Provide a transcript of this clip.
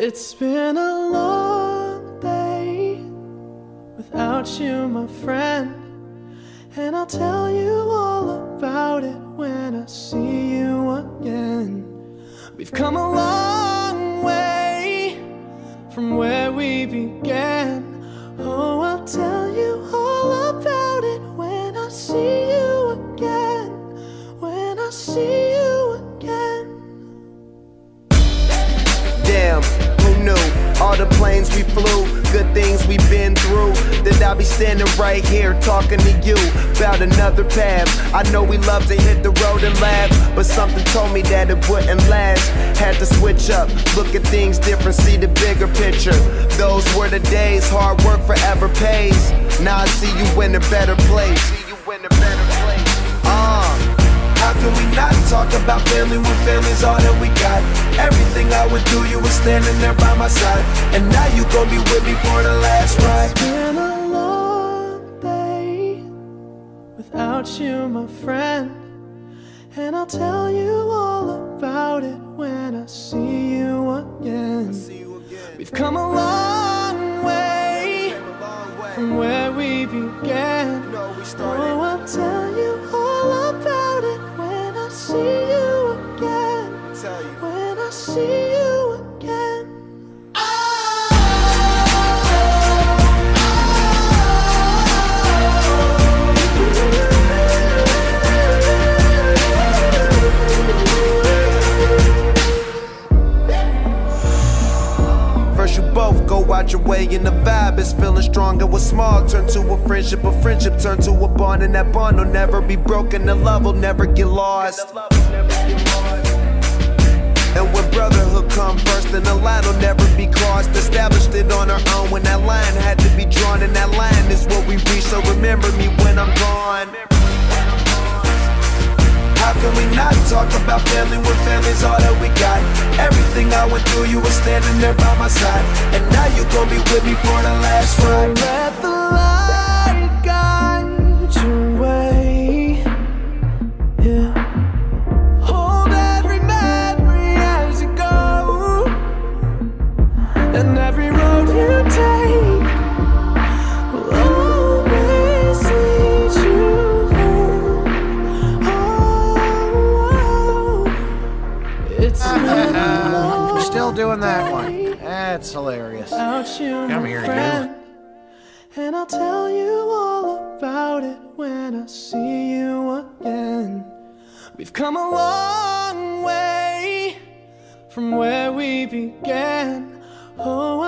It's been a long day without you, my friend, and I'll tell you all about it when I see you again. We've come a long way from where we began. Oh, I'll tell you all about it when I see you again. When I see you again. Damn, who knew? All the planes we flew, good things we've been through, that I'll be standing right here talking to you about another path. I know we love to hit the road and laugh, but something told me that it wouldn't last. Had to switch up, look at things different, see the bigger picture. Those were the days, hard work forever pays. Now I see you in a better place. How can we not talk about family when family's all that we got? Everything I went through, you were standing there by my side, and now you gon' be with me for the last ride. It's been a long day without you, my friend, and I'll tell you all about it when I see you again. We've come a long way from where we began. Oh, I'll tell you all about it when I see you again. When I see you again. First you both go out your way and the vibe is feeling strong. And what's small turn to a friendship turn to a bond, and that bond will never be broken, the love will never get lost. And when brotherhood come first, then the line will never be crossed. Established it on our own when that line had to be drawn, and that line is what we reach, so remember me when I'm gone. How can we not talk about family when family's all that we got? Everything I went through, you were standing there by my side, and now you gon' be with me for the last ride. Let the light guide your way. Yeah. Hold every memory as you go, and every road you take will always lead you home. Oh, it's been a long You're still doing that one. day That's hilarious. without you, Come my here, you. friend, and I'll tell you all about it when I see you again. We've come a long way from where we began. Oh,